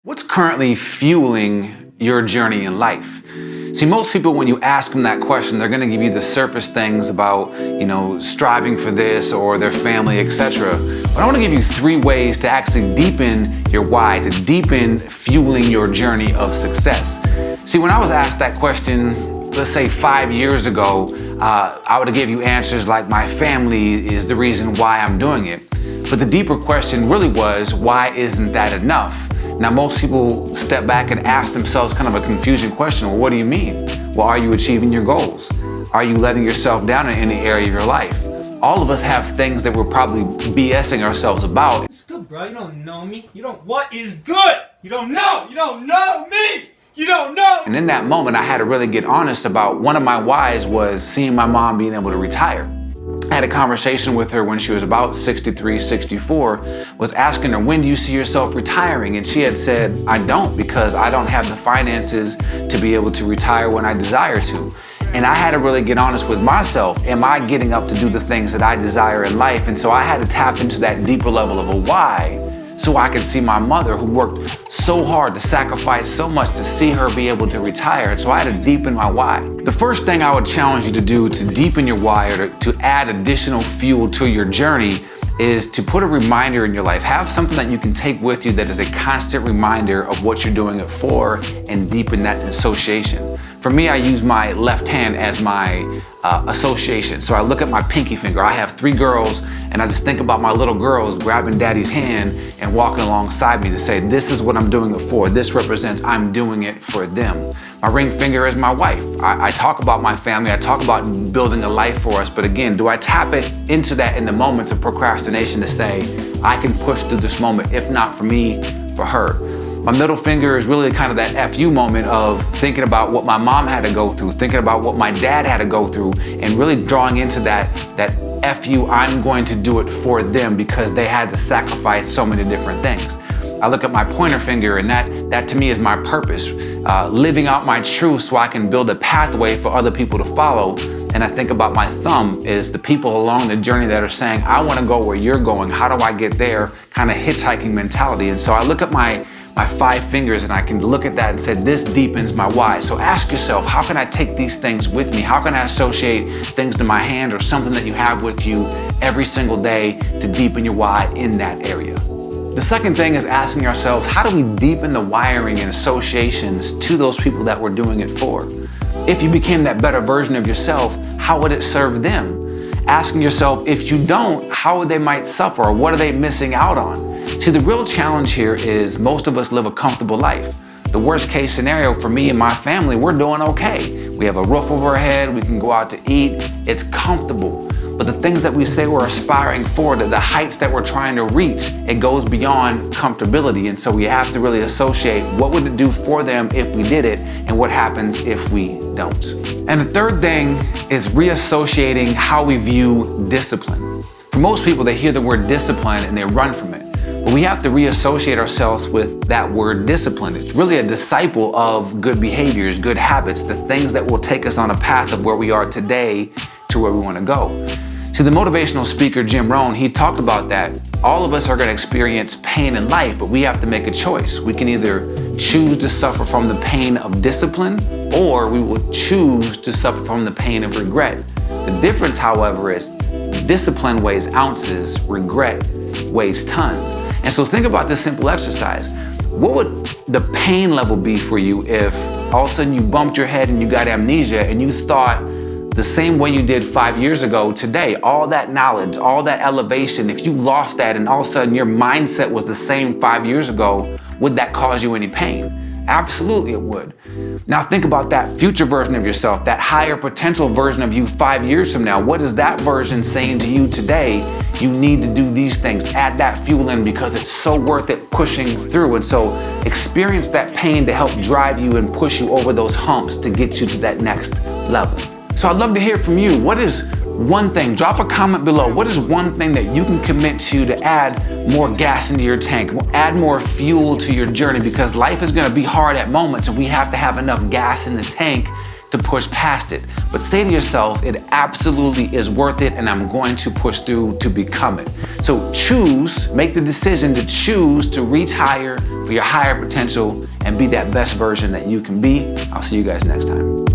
What's currently fueling your journey in life? See, most people, when you ask them that question, they're going to give you the surface things about, striving for this or their family, etc. But I want to give you 3 ways to actually deepen your why, to deepen fueling your journey of success. See, when I was asked that question, let's say 5 years ago, I would have given you answers like my family is the reason why I'm doing it. But the deeper question really was, why isn't that enough? Now, most people step back and ask themselves kind of a confusing question. Well, what do you mean? Well, are you achieving your goals? Are you letting yourself down in any area of your life? All of us have things that we're probably BSing ourselves about. It's good, bro. You don't know me. What is good? You don't know me. You don't know. And in that moment, I had to really get honest about one of my whys was seeing my mom being able to retire. I had a conversation with her when she was about 63, 64, was asking her, when do you see yourself retiring? And she had said, I don't, because I don't have the finances to be able to retire when I desire to. And I had to really get honest with myself. Am I getting up to do the things that I desire in life? And so I had to tap into that deeper level of a why, so I could see my mother, who worked so hard to sacrifice so much to see her be able to retire. And so I had to deepen my why. The first thing I would challenge you to do to deepen your why, or to add additional fuel to your journey, is to put a reminder in your life. Have something that you can take with you that is a constant reminder of what you're doing it for, and deepen that association. For me, I use my left hand as my association. So I look at my pinky finger. I have 3 girls, and I just think about my little girls grabbing daddy's hand and walking alongside me to say, this is what I'm doing it for. This represents I'm doing it for them. My ring finger is my wife. I talk about my family. I talk about building a life for us. But again, do I tap it into that in the moments of procrastination to say, I can push through this moment, if not for me, for her? My middle finger is really kind of that FU moment of thinking about what my mom had to go through, thinking about what my dad had to go through, and really drawing into that FU, I'm going to do it for them because they had to sacrifice so many different things. I look at my pointer finger, and that to me is my purpose, living out my truth so I can build a pathway for other people to follow. And I think about my thumb is the people along the journey that are saying, I want to go where you're going. How do I get there? Kind of hitchhiking mentality. And so I look at my 5 fingers, and I can look at that and say, this deepens my why. So ask yourself, how can I take these things with me? How can I associate things to my hand or something that you have with you every single day to deepen your why in that area? The second thing is asking ourselves, how do we deepen the wiring and associations to those people that we're doing it for? If you became that better version of yourself, how would it serve them? Asking yourself, if you don't, how they might suffer, or what are they missing out on? See, the real challenge here is most of us live a comfortable life. The worst case scenario for me and my family, we're doing okay. We have a roof over our head, we can go out to eat, it's comfortable. But the things that we say we're aspiring for, the heights that we're trying to reach, it goes beyond comfortability. And so we have to really associate what would it do for them if we did it, and what happens if we don't. And the third thing is reassociating how we view discipline. For most people, they hear the word discipline and they run from it. But we have to reassociate ourselves with that word discipline. It's really a disciple of good behaviors, good habits, the things that will take us on a path of where we are today to where we want to go. See, the motivational speaker, Rohn, he talked about that. All of us are going to experience pain in life, but we have to make a choice. We can either choose to suffer from the pain of discipline, or we will choose to suffer from the pain of regret. The difference, however, is discipline weighs ounces, regret weighs tons. And so think about this simple exercise. What would the pain level be for you if all of a sudden you bumped your head and you got amnesia, and you thought the same way you did 5 years ago today? All that knowledge, all that elevation, if you lost that and all of a sudden your mindset was the same 5 years ago, would that cause you any pain? Absolutely it would. Now think about that future version of yourself, that higher potential version of you 5 years from now. What is that version saying to you today? You need to do these things. Add that fuel in, because it's so worth it pushing through. And so experience that pain to help drive you and push you over those humps to get you to that next level. So I'd love to hear from you. What is one thing? Drop a comment below. What is one thing that you can commit to add more gas into your tank, add more fuel to your journey? Because life is going to be hard at moments, and we have to have enough gas in the tank to push past it. But say to yourself, it absolutely is worth it and I'm going to push through to become it. So make the decision to choose to reach higher for your higher potential and be that best version that you can be. I'll see you guys next time.